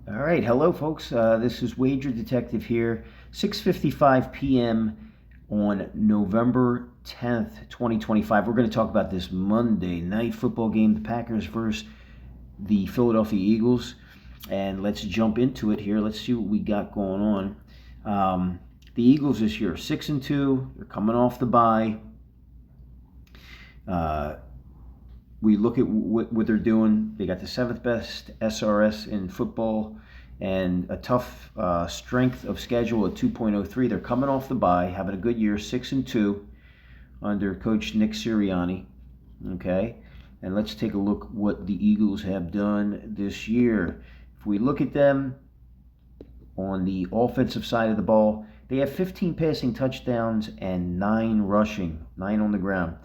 All right, hello folks. This is Wager Detective here. 6:55 p.m. on November 10th, 2025. We're going to talk about this Monday night football game, the Packers versus the Philadelphia Eagles. And let's jump into it here. Let's see what we got going on. The Eagles this year, 6-2. They're coming off the bye. We look at what they're doing. They got the 7th best SRS in football and a tough strength of schedule at 2.03. They're coming off the bye, having a good year, 6-2 under Coach Nick Sirianni. Okay, and let's take a look what the Eagles have done this year. If we look at them on the offensive side of the ball, they have 15 passing touchdowns and 9 rushing, 9 on the ground.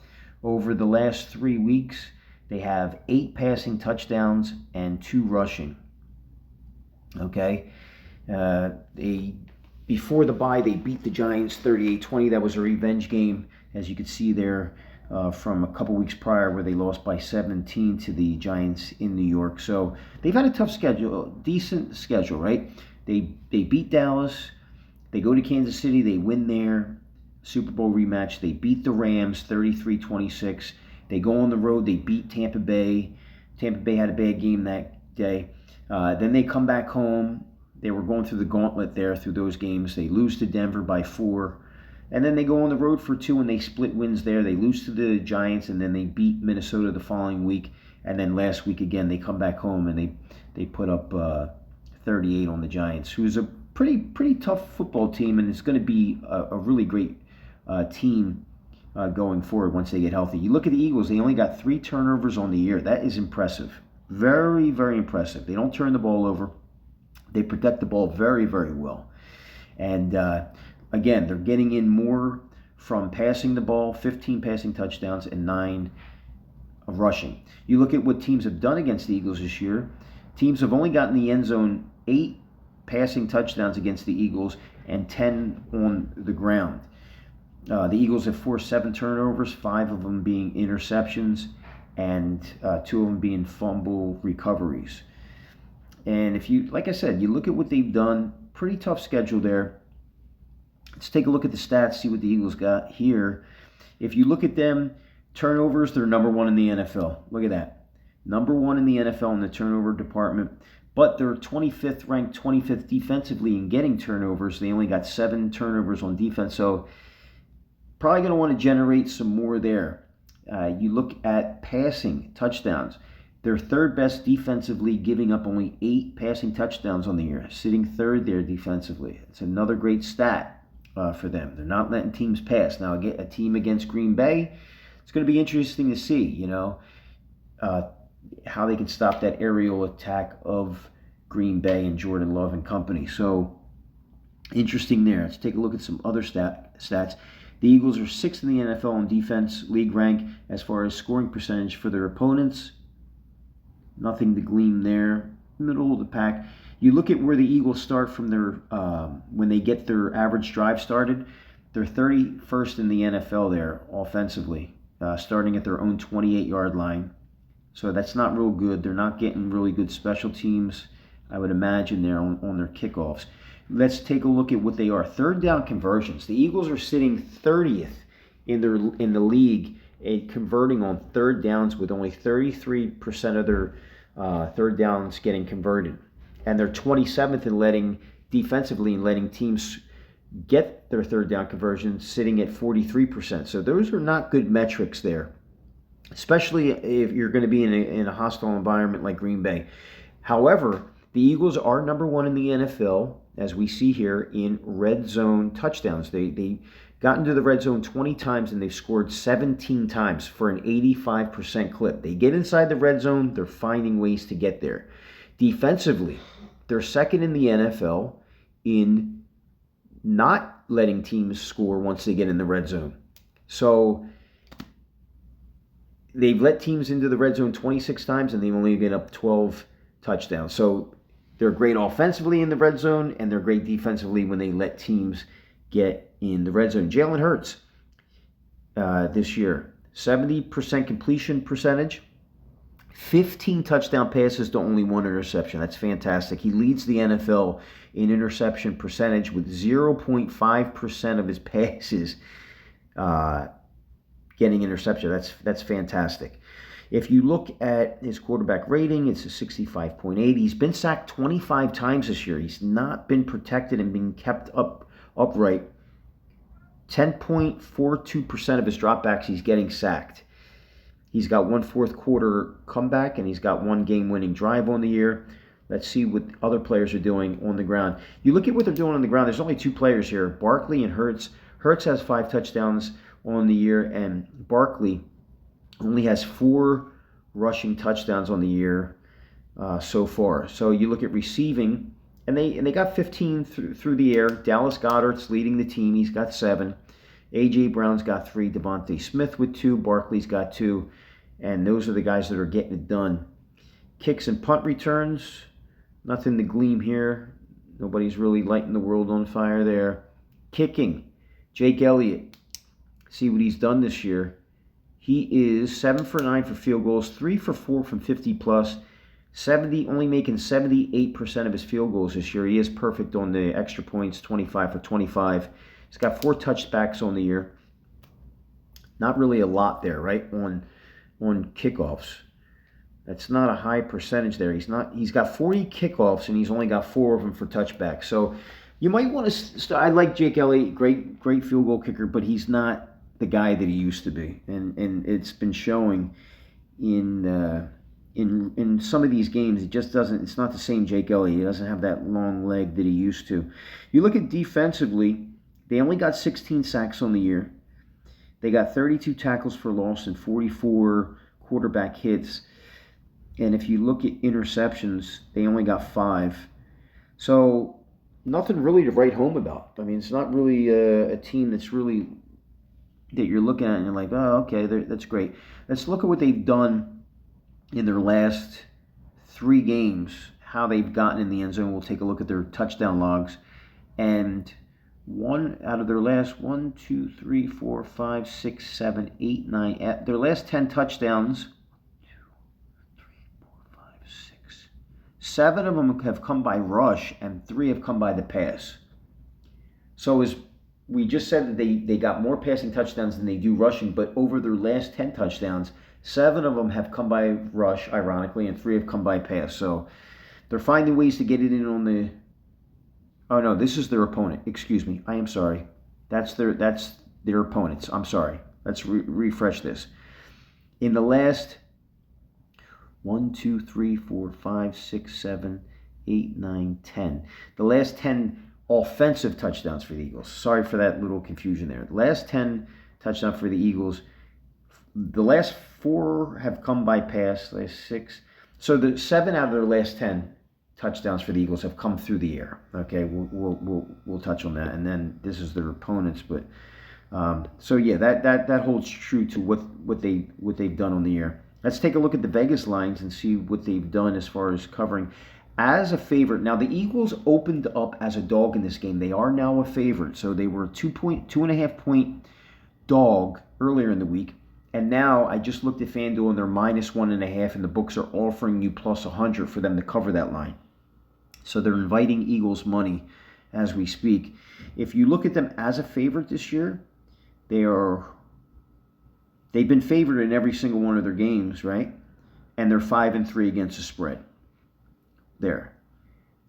Over the last 3 weeks, they have 8 passing touchdowns and 2 rushing. Okay, before the bye, they beat the Giants 38-20. That was a revenge game, as you could see there from a couple weeks prior, where they lost by 17 to the Giants in New York. So they've had a tough schedule, decent schedule, right? They beat Dallas, they go to Kansas City, they win there, Super Bowl rematch. They beat the Rams 33-26. They go on the road, they beat Tampa Bay. Tampa Bay had a bad game that day. Then they come back home. They were going through the gauntlet there through those games. They lose to Denver by 4. And then they go on the road for 2 and they split wins there. They lose to the Giants and then they beat Minnesota the following week. And then last week again, they come back home and they put up 38 on the Giants, who's a pretty tough football team, and it's going to be a really great team going forward once they get healthy. You look at the Eagles, they only got 3 turnovers on the year. That is impressive. Very, very impressive. They don't turn the ball over. They protect the ball very, very well. And again, they're getting in more from passing the ball, 15 passing touchdowns and 9 of rushing. You look at what teams have done against the Eagles this year. Teams have only gotten the end zone 8 passing touchdowns against the Eagles and 10 on the ground. The Eagles have forced 7 turnovers, 5 of them being interceptions, and 2 of them being fumble recoveries. And if you, like I said, you look at what they've done, pretty tough schedule there. Let's take a look at the stats, see what the Eagles got here. If you look at them, turnovers, they're number 1 in the NFL. Look at that. Number 1 in the NFL in the turnover department. But they're 25th ranked, 25th defensively in getting turnovers. They only got 7 turnovers on defense. So probably going to want to generate some more there. You look at passing touchdowns. They're 3rd best defensively, giving up only 8 passing touchdowns on the year, sitting 3rd there defensively. It's another great stat for them. They're not letting teams pass. Now, a team against Green Bay, it's going to be interesting to see, how they can stop that aerial attack of Green Bay and Jordan Love and company. So, interesting there. Let's take a look at some other stats. The Eagles are 6th in the NFL in defense, league rank, as far as scoring percentage for their opponents. Nothing to glean there. Middle of the pack. You look at where the Eagles start from their when they get their average drive started. They're 31st in the NFL there offensively, starting at their own 28-yard line. So that's not real good. They're not getting really good special teams, I would imagine, there on their kickoffs. Let's take a look at what they are. 3rd down conversions. The Eagles are sitting 30th in the league at converting on 3rd downs, with only 33% of their 3rd downs getting converted. And they're 27th in defensively in letting teams get their 3rd down conversions, sitting at 43%. So those are not good metrics there, especially if you're going to be in a hostile environment like Green Bay. However, the Eagles are number 1 in the NFL, as we see here, in red zone touchdowns. They got into the red zone 20 times and they've scored 17 times for an 85% clip. They get inside the red zone, they're finding ways to get there. Defensively, they're 2nd in the NFL in not letting teams score once they get in the red zone. So they've let teams into the red zone 26 times and they've only given up 12 touchdowns. So they're great offensively in the red zone, and they're great defensively when they let teams get in the red zone. Jalen Hurts this year, 70% completion percentage, 15 touchdown passes to only 1 interception. That's fantastic. He leads the NFL in interception percentage with 0.5% of his passes getting interception. That's fantastic. If you look at his quarterback rating, it's a 65.8. He's been sacked 25 times this year. He's not been protected and been kept upright. 10.42% of his dropbacks, he's getting sacked. He's got 1 fourth quarter comeback, and he's got 1 game-winning drive on the year. Let's see what other players are doing on the ground. You look at what they're doing on the ground. There's only 2 players here, Barkley and Hurts. Hurts has 5 touchdowns on the year, and Barkley only has 4 rushing touchdowns on the year so far. So you look at receiving, and they got 15 through the air. Dallas Goedert's leading the team. He's got 7. A.J. Brown's got 3. Devontae Smith with 2. Barkley's got 2. And those are the guys that are getting it done. Kicks and punt returns, nothing to gleam here. Nobody's really lighting the world on fire there. Kicking, Jake Elliott. See what he's done this year. He is 7 for 9 for field goals, 3 for 4 from 50 plus, only making 78% of his field goals this year. He is perfect on the extra points, 25 for 25. He's got 4 touchbacks on the year. Not really a lot there, right? On kickoffs. That's not a high percentage there. He's got 40 kickoffs and he's only got 4 of them for touchbacks. So you might want to start. I like Jake Elliott, great field goal kicker, but he's not the guy that he used to be. And it's been showing in some of these games. It just doesn't, it's not the same Jake Elliott. He doesn't have that long leg that he used to. You look at defensively, they only got 16 sacks on the year. They got 32 tackles for loss and 44 quarterback hits. And if you look at interceptions, they only got 5. So nothing really to write home about. I mean, it's not really a team that's really, that you're looking at and you're like, oh, okay, that's great. Let's look at what they've done in their last 3 games, how they've gotten in the end zone. We'll take a look at their touchdown logs. And one out of their last 1, 2, 3, 4, 5, 6, 7, 8, 9, their last 10 touchdowns, 7 of them have come by rush and 3 have come by the pass. So as we just said that they got more passing touchdowns than they do rushing, but over their last 10 touchdowns, 7 of them have come by rush, ironically, and 3 have come by pass. So they're finding ways to get it in on the... Oh, no, this is their opponent. Excuse me. I am sorry. That's their opponents. I'm sorry. Let's refresh this. In the last 1, 2, 3, 4, 5, 6, 7, 8, 9, 10. The last 10 offensive touchdowns for the Eagles. Sorry for that little confusion there. The last 10 touchdowns for the Eagles. The last 4 have come by pass. Last 6. So the 7 out of their last 10 touchdowns for the Eagles have come through the air. Okay, we'll touch on that, and then this is their opponents. But so yeah, that holds true to what they've done on the air. Let's take a look at the Vegas lines and see what they've done as far as covering as a favorite. Now the Eagles opened up as a dog in this game. They are now a favorite, so they were a 2.5 point dog earlier in the week. And now I just looked at FanDuel and they're -1.5, and the books are offering you plus 100 for them to cover that line. So they're inviting Eagles money as we speak. If you look at them as a favorite this year, they've been favored in every single one of their games, right? And they're 5-3 against the spread. There.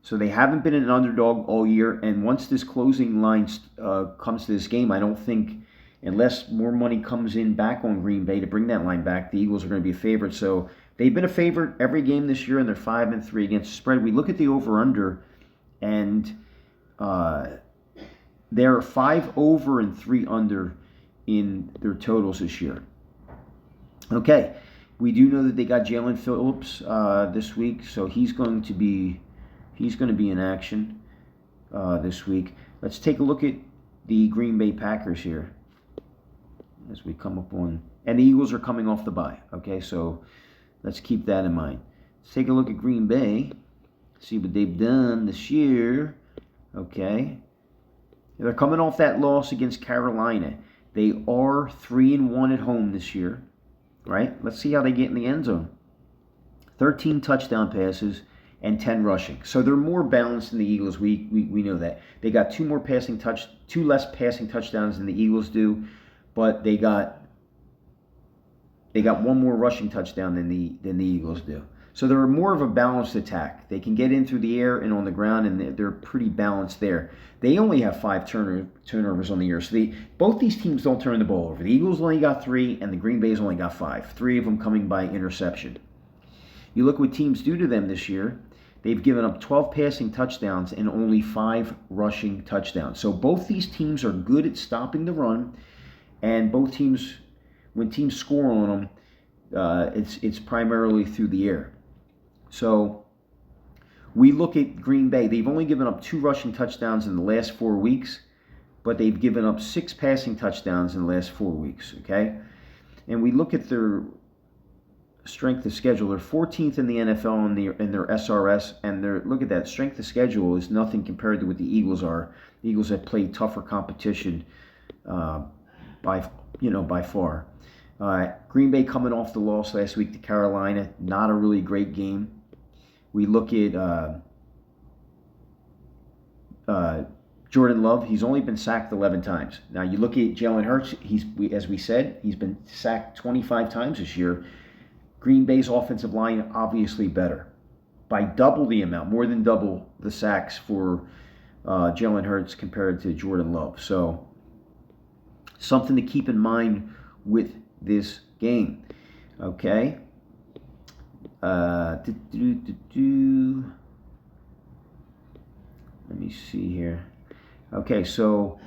So they haven't been an underdog all year. And once this closing line comes to this game, I don't think, unless more money comes in back on Green Bay to bring that line back, the Eagles are going to be a favorite. So they've been a favorite every game this year, and they're 5-3 against the spread. We look at the over-under, and they're 5 over and 3 under in their totals this year. Okay, we do know that they got Jalen Phillips this week, so he's going to be in action this week. Let's take a look at the Green Bay Packers here as we come up on, and the Eagles are coming off the bye. Okay, so let's keep that in mind. Let's take a look at Green Bay, see what they've done this year. Okay, they're coming off that loss against Carolina. They are 3-1 at home this year. Right? Let's see how they get in the end zone. 13 touchdown passes, and 10 rushing. So they're more balanced than the Eagles. We know that. They got two less passing touchdowns than the Eagles do, but they got one more rushing touchdown than the Eagles do. So they're more of a balanced attack. They can get in through the air and on the ground, and they're pretty balanced there. They only have 5 turnovers on the year. So both these teams don't turn the ball over. The Eagles only got 3, and the Green Bay's only got 5. 3 of them coming by interception. You look what teams do to them this year. They've given up 12 passing touchdowns and only 5 rushing touchdowns. So both these teams are good at stopping the run, and both teams, when teams score on them, it's primarily through the air. So we look at Green Bay. They've only given up 2 rushing touchdowns in the last 4 weeks, but they've given up 6 passing touchdowns in the last 4 weeks, okay? And we look at their strength of schedule. They're 14th in the NFL in their SRS, and look at that. Strength of schedule is nothing compared to what the Eagles are. The Eagles have played tougher competition by far. Green Bay coming off the loss last week to Carolina, not a really great game. We look at Jordan Love. He's only been sacked 11 times. Now you look at Jalen Hurts. As we said, he's been sacked 25 times this year. Green Bay's offensive line obviously better by double the amount, more than double the sacks for Jalen Hurts compared to Jordan Love. So something to keep in mind with this game. Okay. Let me see here. Okay, so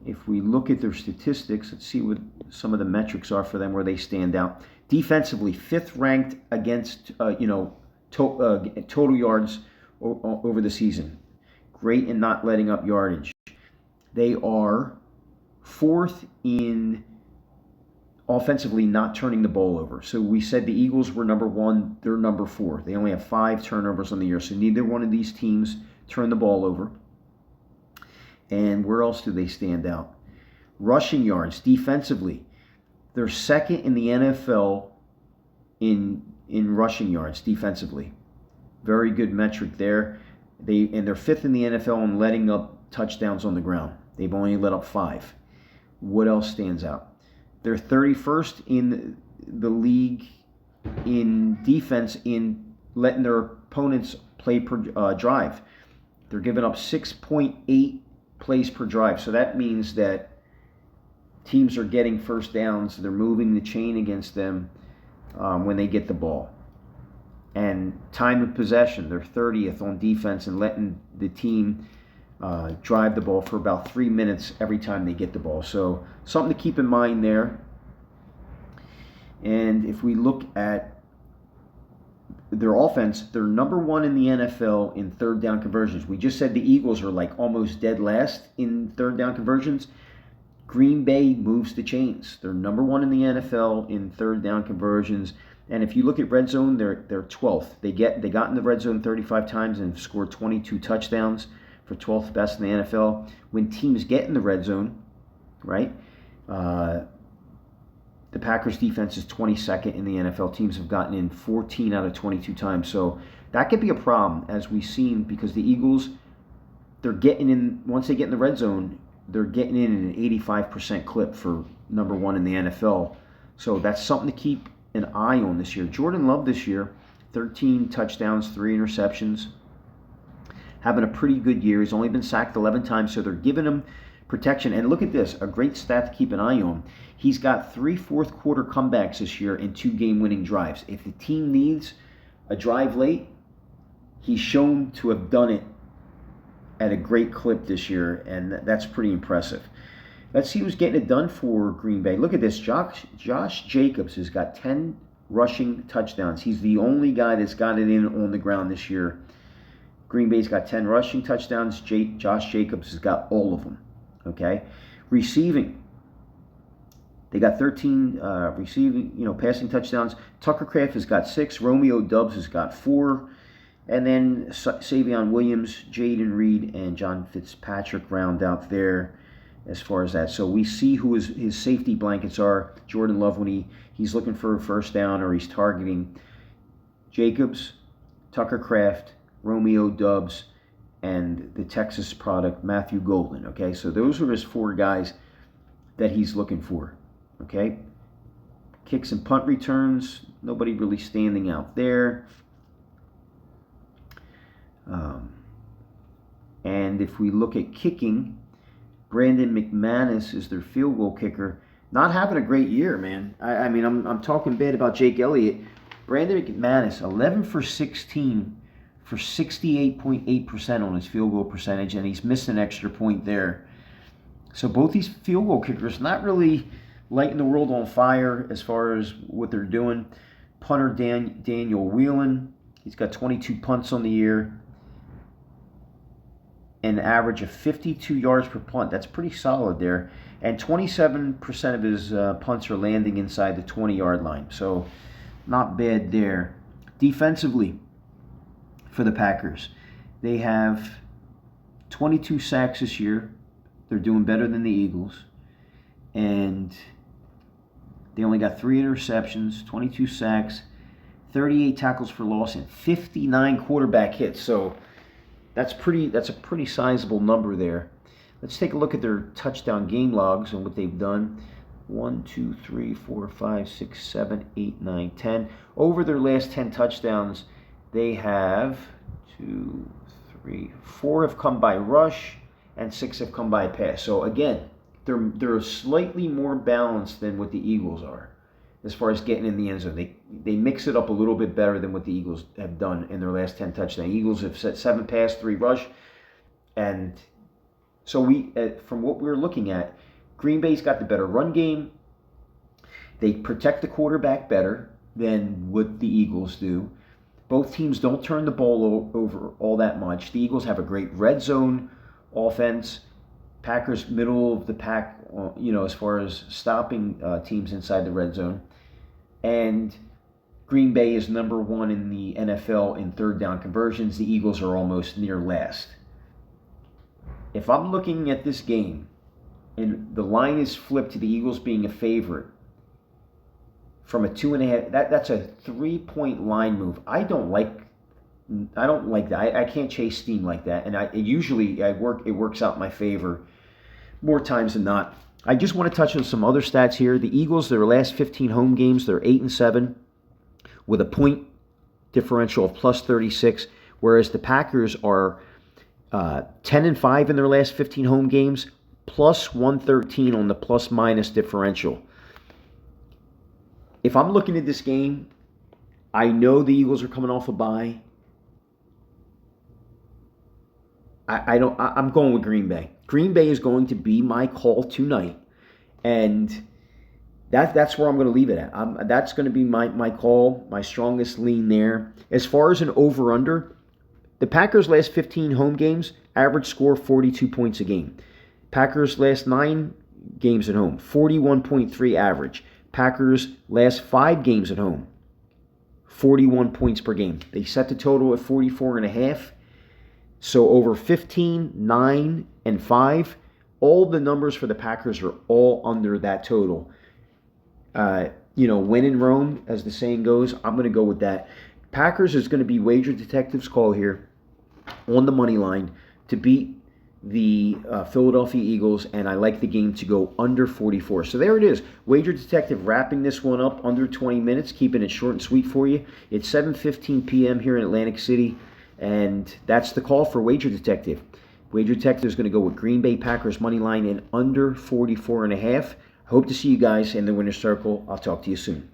if we look at their statistics, let's see what some of the metrics are for them where they stand out. Defensively, 5th ranked against total yards over the season. Great in not letting up yardage. They are 4th in offensively not turning the ball over. So we said the Eagles were number 1, they're number 4. They only have 5 turnovers on the year, so neither one of these teams turn the ball over. And where else do they stand out? Rushing yards, defensively. They're 2nd in the NFL in rushing yards defensively. Very good metric there. They're 5th in the NFL in letting up touchdowns on the ground. They've only let up 5. What else stands out? They're 31st in the league in defense in letting their opponents play per drive. They're giving up 6.8 plays per drive. So that means that teams are getting first downs. They're moving the chain against them when they get the ball. And time of possession, they're 30th on defense and letting the team drive the ball for about 3 minutes every time they get the ball. So something to keep in mind there. And if we look at their offense, they're number 1 in the NFL in 3rd down conversions. We just said the Eagles are like almost dead last in 3rd down conversions. Green Bay moves the chains. They're number 1 in the NFL in 3rd down conversions. And if you look at red zone, they're 12th. They got in the red zone 35 times and scored 22 touchdowns for 12th best in the NFL. When teams get in the red zone, right? The Packers defense is 22nd in the NFL. Teams have gotten in 14 out of 22 times. So that could be a problem, as we've seen, because the Eagles, they're getting in, once they get in the red zone, they're getting in at an 85% clip for number 1 in the NFL. So that's something to keep an eye on this year. Jordan Love this year, 13 touchdowns, 3 interceptions. Having a pretty good year. He's only been sacked 11 times, so they're giving him protection. And look at this, a great stat to keep an eye on. He's got 3 fourth-quarter comebacks this year and 2 game-winning drives. If the team needs a drive late, he's shown to have done it at a great clip this year, and that's pretty impressive. Let's see who's getting it done for Green Bay. Look at this. Josh Jacobs has got 10 rushing touchdowns. He's the only guy that's got it in on the ground this year. Green Bay's got 10 rushing touchdowns. Josh Jacobs has got all of them. Okay? Receiving. They got 13 passing touchdowns. Tucker Kraft has got 6. Romeo Doubs has got 4. And then Savion Williams, Jaden Reed, and John Fitzpatrick round out there as far as that. So we see who his safety blankets are. Jordan Love, when he's looking for a first down or he's targeting, Jacobs, Tucker Kraft, Romeo Dubs, and the Texas product, Matthew Golden. Okay, so those are his 4 guys that he's looking for. Okay, kicks and punt returns, nobody really standing out there. And if we look at kicking, Brandon McManus is their field goal kicker. Not having a great year, man. I mean, I'm talking bad about Jake Elliott. Brandon McManus, 11 for 16 for 68.8% on his field goal percentage, and he's missed an extra point there. So both these field goal kickers not really lighting the world on fire as far as what they're doing. Punter Daniel Whelan, he's got 22 punts on the year, an average of 52 yards per punt. That's pretty solid there. And 27% of his punts are landing inside the 20-yard line. So not bad there. Defensively for the Packers, they have 22 sacks this year. They're doing better than the Eagles. And they only got 3 interceptions, 22 sacks, 38 tackles for loss, and 59 quarterback hits. So that's a pretty sizable number there. Let's take a look at their touchdown game logs and what they've done. 1, 2, 3, 4, 5, 6, 7, 8, 9, 10. Over their last 10 touchdowns, they have 2, 3, 4 have come by rush, and 6 have come by pass. So again, they're slightly more balanced than what the Eagles are as far as getting in the end zone. They mix it up a little bit better than what the Eagles have done in their last 10 touchdowns. Eagles have set 7 pass, 3 rush. And so from what we're looking at, Green Bay's got the better run game. They protect the quarterback better than what the Eagles do. Both teams don't turn the ball over all that much. The Eagles have a great red zone offense. Packers middle of the pack, as far as stopping teams inside the red zone. And Green Bay is number 1 in the NFL in third down conversions. The Eagles are almost near last. If I'm looking at this game and the line is flipped to the Eagles being a favorite from a 2.5, that's a 3-point line move. I don't like that. I can't chase steam like that, and it works out in my favor more times than not. I just want to touch on some other stats here. The Eagles, their last 15 home games, they're 8-7 with a point differential of plus 36, whereas the Packers are 10-5 in their last 15 home games, plus 113 on the plus minus differential. If I'm looking at this game, I know the Eagles are coming off a bye. I'm going with Green Bay. Green Bay is going to be my call tonight, and that's where I'm going to leave it at. That's going to be my call, my strongest lean there. As far as an over/under, the Packers' last 15 home games, average score 42 points a game. Packers' last 9 games at home, 41.3 average. Packers' last 5 games at home, 41 points per game. They set the total at 44.5. So over 15, 9, and 5, all the numbers for the Packers are all under that total. When in Rome, as the saying goes, I'm going to go with that. Packers is going to be Wager Detective's call here on the money line to beat the Philadelphia Eagles, and I like the game to go under 44. So there it is. Wager Detective wrapping this one up under 20 minutes, keeping it short and sweet for you. It's 7:15 p.m. here in Atlantic City. And that's the call for Wager Detective. Wager Detective is going to go with Green Bay Packers money line in under 44.5. Hope to see you guys in the winner's circle. I'll talk to you soon.